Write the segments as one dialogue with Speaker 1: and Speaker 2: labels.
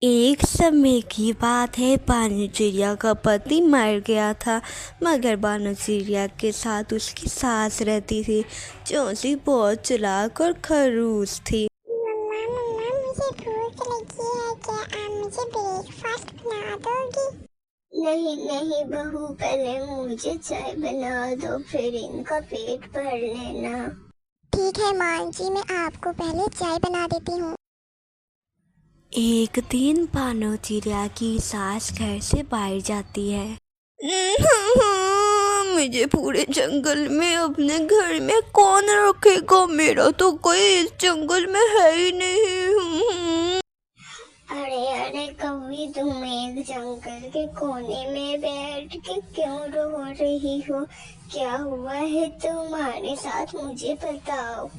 Speaker 1: एक समय की बात है। बानू चिड़िया का पति मर गया था, मगर बानू चिड़िया के साथ उसकी सास रहती थी, जो कि बहुत चालाक और खड़ूस थी।
Speaker 2: मम्मा मम्मा मुझे भूख लगी है, क्या आप मुझे ब्रेकफास्ट बना दोगी? नहीं नहीं बहू, पहले मुझे चाय बना दो, फिर इनका पेट भर लेना। ठीक है माँ जी, मैं आपको पहले चाय बना देती हूँ।
Speaker 1: एक दिन बानू चिड़िया की सास घर से बाहर जाती है। मुझे पूरे जंगल में अपने घर में कौन रखेगा, मेरा तो कोई इस जंगल में है ही नहीं।
Speaker 2: अरे अरे कौवी, तुम एक जंगल के कोने में बैठ के क्यों रो रही हो? क्या हुआ है तुम्हारे साथ, मुझे बताओ।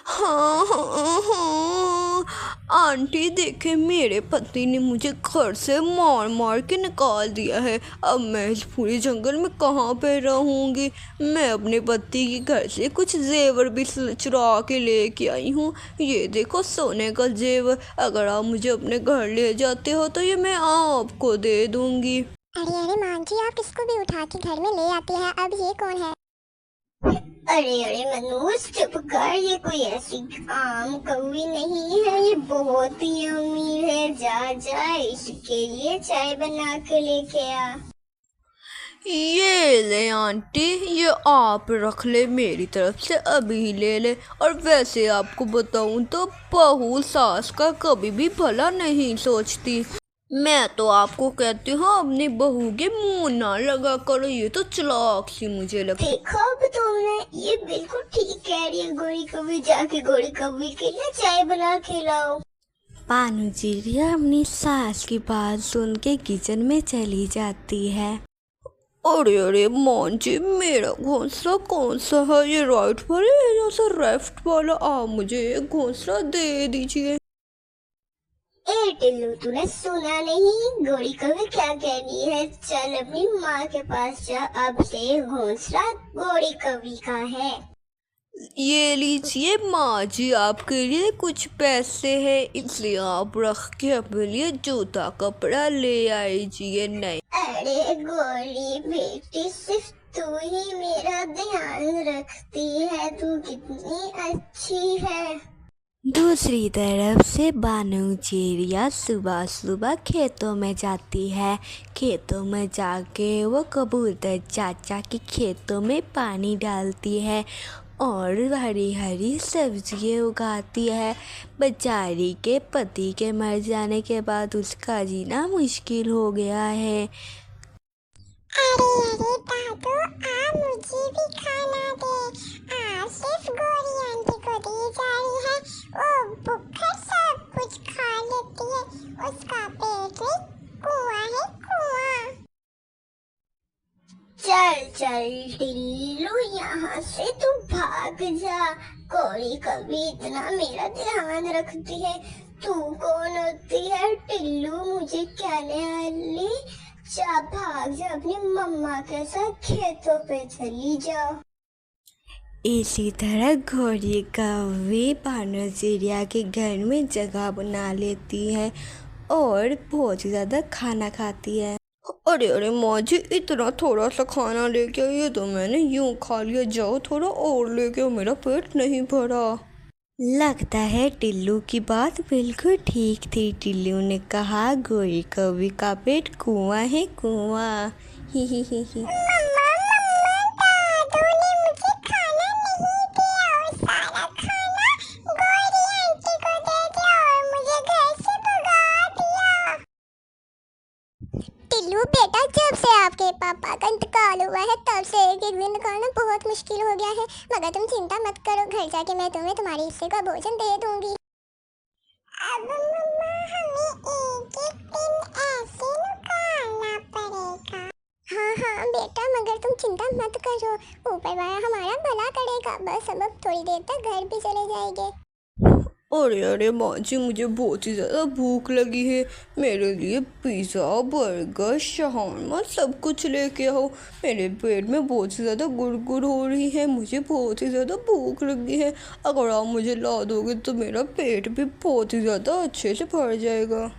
Speaker 1: हाँ हाँ हाँ, आंटी देखे, मेरे पति ने मुझे घर से मार मार के निकाल दिया है। अब मैं इस पूरे जंगल में कहाँ पे रहूँगी। मैं अपने पति के घर से कुछ जेवर भी चुरा के लेके आई हूँ। ये देखो, सोने का जेवर। अगर आप मुझे अपने घर ले जाते हो तो ये मैं आपको दे दूँगी।
Speaker 2: अरे अरे माँ जी, आप किसको भी उठा के घर में ले आती हैं? अब ये कौन है? अरे अरे मनोज चुप कर, ये कोई ऐसी आम कौवी नहीं है, ये बहुत ही अमीर है। जा जा इसके लिए चाय बना के लेके आ।
Speaker 1: ये ले आंटी, ये आप रख ले, मेरी तरफ से अभी ले ले। और वैसे आपको बताऊं तो बहू सास का कभी भी भला नहीं सोचती। मैं तो आपको कहती हूँ, अपनी बहू के मुंह ना लगा करो, ये तो चालाक सी मुझे लगती।
Speaker 2: देखो अब तुमने, ये बिल्कुल ठीक कह रही है गोरी कौवी, जाके गोरी कौवी के लिए चाय बना के लाओ।
Speaker 1: बानू चिड़िया अपनी सास की बात सुन के किचन में चली जाती है। अरे अरे मान जी, मेरा घोंसला कौन सा है, ये राइट वाला है या फिर लेफ्ट वाला? आप मुझे एक घोंसला दे दीजिए।
Speaker 2: ए टिल्लू, तूने सुना नहीं गोरी कौवी क्या कह रही है? चल अपनी माँ के पास जा, अब से घोंसला गोरी कौवी का है।
Speaker 1: ये लीजिए माँ जी, आपके लिए कुछ पैसे हैं, इसलिए आप रख के अपने लिए जूता कपड़ा ले आइए। नहीं,
Speaker 2: अरे गोरी बेटी, सिर्फ तू ही मेरा ध्यान रखती है, तू कितनी अच्छी है।
Speaker 1: दूसरी तरफ से बानू चिड़िया सुबह सुबह खेतों में जाती है। खेतों में जाके वो कबूतर चाचा के खेतों में पानी डालती है और हरी हरी सब्जियां उगाती है। बेचारी के पति के मर जाने के बाद उसका जीना मुश्किल हो गया है।
Speaker 2: अरे अरे दादू, आप मुझे भी खाना दे। आप सिर्फ गोरी आंटी को दी जा रही है, वो भूखा सब कुछ खा लेती है, उसका पेट में कुआं है, कुआं। चल चल टिल्लू, यहाँ से तू भाग जा। गोरी कभी इतना मेरा ध्यान रखती है, तू कौन होती है टिल्लू मुझे कहने वाली? जा भाग जा, अपनी मम्मा के साथ खेतों पे चली जाओ।
Speaker 1: इसी तरह घोड़ी कौवी बानर चिड़िया के घर में जगह बना लेती है और बहुत ही ज़्यादा खाना खाती है। अरे अरे माँ जी, इतना थोड़ा सा खाना लेके आई, ये तो मैंने यूं खा लिया। जाओ थोड़ा और लेके आओ, मेरा पेट नहीं भरा। लगता है टिल्लू की बात बिल्कुल ठीक थी। टिल्लू ने कहा, गोरी कौवी का पेट कुआं है, कुआं। ही ही ही ही।
Speaker 2: मम्मा मम्मा, दादू ने मुझे खाना नहीं दिया, और सारा खाना गोरी आंटी को दे दिया और मुझे घर से भगा दिया। टिल्लू बेटा, जब से आपके पापा का इंतकाल हुआ है तब से एक एक दिन निकालना बहुत मुश्किल हो गया है, मगर तुम चिंता मत करो, घर जाके मैं तुम्हें तुम्हारे हिस्से का भोजन दे दूंगी। अब मम्मा, हमें एक एक दिन ऐसे निकालना पड़ेगा। हाँ हाँ बेटा, मगर तुम चिंता मत करो, ऊपर वाला हमारा भला करेगा, बस अब थोड़ी देर तक घर भी चले जाएंगे।
Speaker 1: अरे अरे माँ जी, मुझे बहुत ही ज़्यादा भूख लगी है। मेरे लिए पिज़्ज़ा, बर्गर, shawarma सब कुछ लेके आओ। मेरे पेट में बहुत ही ज़्यादा गुड़गुड़ हो रही है, मुझे बहुत ही ज़्यादा भूख लगी है। अगर आप मुझे ला दोगे तो मेरा पेट भी बहुत ही ज़्यादा अच्छे से भर जाएगा।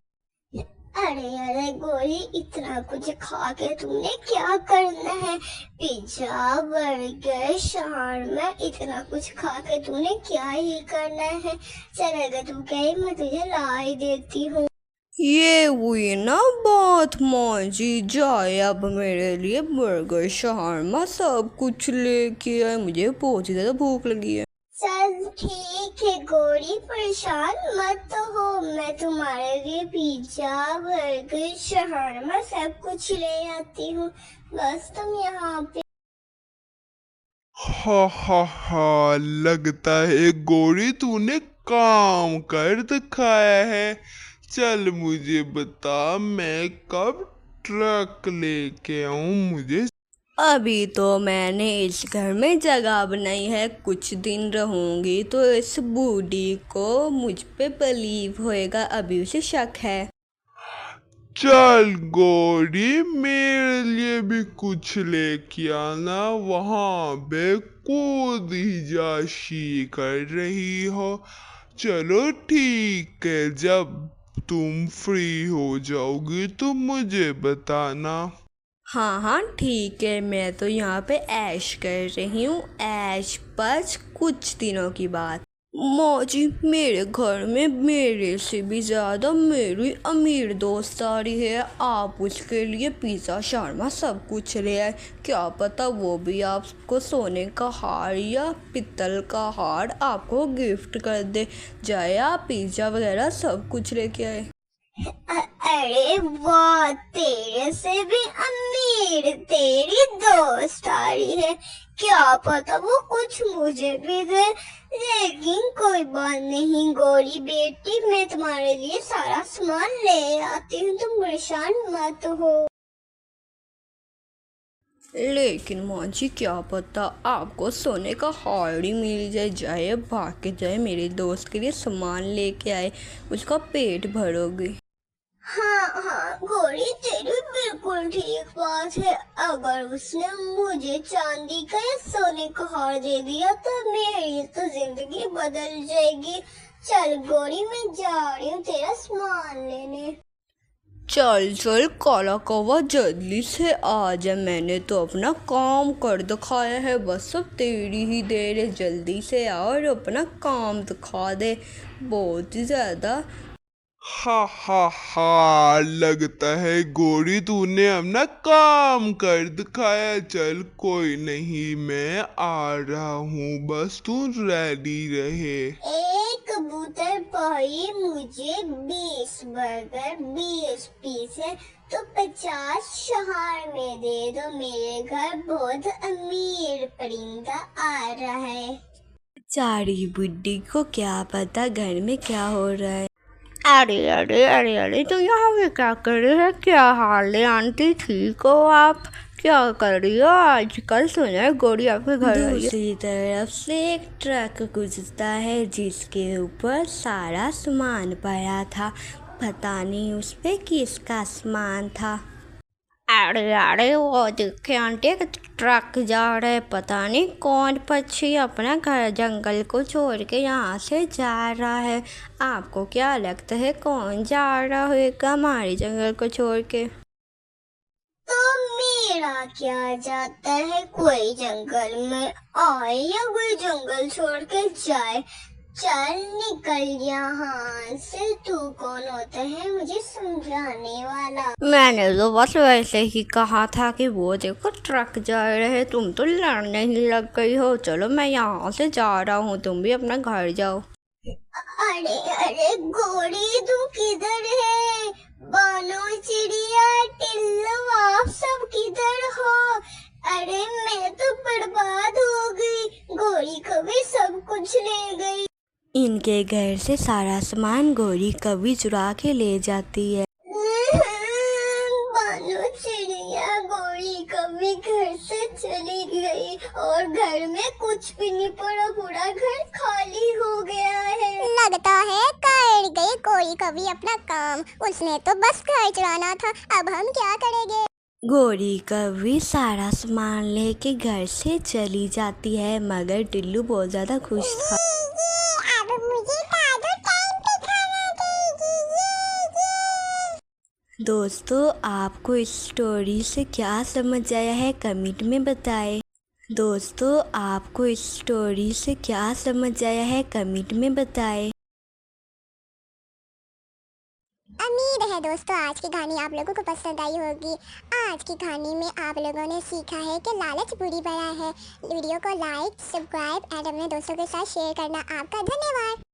Speaker 2: अरे अरे गोरी, इतना कुछ खा के तुमने क्या करना है? पिज्जा, बर्गर, शावरमा, इतना कुछ खा के तुमने क्या ही करना है? चल, अगर तू कहे मैं तुझे ला ही देती हूँ।
Speaker 1: ये हुई ना बात माँ जी, जाए अब मेरे लिए बर्गर, shawarma सब कुछ लेके आए, मुझे बहुत ही ज़्यादा भूख लगी है।
Speaker 2: चल ठीक है गोरी, परेशान मत हो, मैं तुम्हारे लिए पिज्जा, बर्गर, शावरमा सब कुछ ले आती हूँ। बस तुम यहाँ पे।
Speaker 3: हा, लगता है गोरी तूने काम कर दिखाया है। चल मुझे बता, मैं कब ट्रक लेके आऊं? मुझे
Speaker 1: अभी तो मैंने इस घर में जगह बनाई है, कुछ दिन रहूंगी तो इस बूढ़ी को मुझ पे बिलीव होएगा, अभी उसे शक है।
Speaker 3: चल गोरी, मेरे लिए भी कुछ लेके आना। वहां पे कूद ही जाशी कर रही हो। चलो ठीक है, जब तुम फ्री हो जाओगी तो मुझे बताना।
Speaker 1: हाँ हाँ ठीक है, मैं तो यहाँ पे ऐश कर रही हूँ, ऐश बस कुछ दिनों की बात। मौजी, मेरे घर में मेरे से भी ज़्यादा मेरी अमीर दोस्त आ रही है, आप उसके लिए पिज़्ज़ा, शावरमा सब कुछ ले आए। क्या पता वो भी आपको सोने का हार या पित्तल का हार आपको गिफ्ट कर दे। जाए आप पिज़्ज़ा वगैरह सब कुछ लेके आए।
Speaker 2: अरे वाह, तेरे से भी अमीर तेरी दोस्त आ रही है। क्या पता वो कुछ मुझे भी दे। लेकिन कोई बात नहीं गोरी बेटी, मैं तुम्हारे लिए सारा सामान ले आती हूँ, तुम परेशान मत हो।
Speaker 1: लेकिन माँ जी, क्या पता आपको सोने का हार ही मिल जाए। जाए भाग के जाए, मेरे दोस्त के लिए सामान लेके आए, उसका पेट भरोगे।
Speaker 2: हाँ गोरी, तेरी बिल्कुल ठीक बात है। अगर उसने मुझे चांदी का या सोने का हार दे दिया तो मेरी तो जिंदगी बदल जाएगी। चल गोरी, मैं जा रही हूँ तेरा सामान लेने।
Speaker 1: चल चल काला कौवा, जल्दी से आ जा, मैंने तो अपना काम कर दिखाया है, बस अब तेरी ही देर है। जल्दी से आ और अपना काम दिखा दे, बहुत ही ज़्यादा।
Speaker 3: हा, लगता है गोरी तूने अपना काम कर दिखाया। चल कोई नहीं, मैं आ रहा हूँ, बस तू रेडी रहे।
Speaker 2: एक कबूतर भाई, मुझे 20 बर्गर, 20 पिज़्ज़ा तो 50 शहार में दे दो। मेरे घर बहुत अमीर परिंदा आ रहा है।
Speaker 1: चारी बुड्ढी को क्या पता घर में क्या हो रहा है।
Speaker 4: अरे तो यहाँ पे क्या कर रहे हैं? क्या हाल है आंटी, ठीक हो आप? क्या कर रही हो आजकल? सुना है गोरी आपके घर आई है।
Speaker 1: दूसरी तरफ से एक ट्रक गुजरता है जिसके ऊपर सारा सामान पड़ा था, पता नहीं उस पे किसका सामान था।
Speaker 4: अरे वो देखे आंटी, एक ट्रक जा रहा है, पता नहीं कौन पक्षी अपना घर जंगल को छोड़ के यहाँ से जा रहा है। आपको क्या लगता है कौन जा रहा होगा हमारे जंगल को छोड़ के?
Speaker 2: तो मेरा क्या जाता है, कोई जंगल में आए या कोई जंगल छोड़ के जाए। चल निकल यहाँ से, तू कौन होता है मुझे समझाने वाला?
Speaker 4: मैंने तो बस वैसे ही कहा था कि वो देखो ट्रक जा रहे हैं, तुम तो लड़ने ही लग गई हो। चलो मैं यहाँ से जा रहा हूँ, तुम भी अपना घर जाओ।
Speaker 2: अरे गोरी, तू किधर है? बानो, चिड़िया, टिल्लू, आप सब किधर हो? अरे मैं तो बर्बाद हो गई, गोरी कभी सब कुछ ले गई।
Speaker 1: इनके घर से सारा सामान गोरी कभी चुरा के ले जाती है।
Speaker 2: बानो चिड़िया गोरी कभी घर से चली गई और घर में कुछ भी नहीं पड़ा, पूरा घर खाली हो गया है। लगता है कर गई कोई कभी अपना काम, उसने तो बस घर चलाना था, अब हम क्या करेंगे।
Speaker 1: गोरी कौवी सारा सामान लेके घर से चली जाती है, मगर टिल्लू बहुत ज़्यादा खुश था।
Speaker 2: अब मुझे दादू टाइम पे खाना देगी।
Speaker 1: दोस्तों, आपको इस स्टोरी से क्या समझ आया है कमेंट में बताएं। दोस्तों, आपको इस स्टोरी से क्या समझ आया है कमेंट में बताएं।
Speaker 2: उम्मीद है दोस्तों आज की कहानी आप लोगों को पसंद आई होगी। आज की कहानी में आप लोगों ने सीखा है कि लालच बुरी बला है। वीडियो को लाइक, सब्सक्राइब एंड अपने दोस्तों के साथ शेयर करना। आपका धन्यवाद।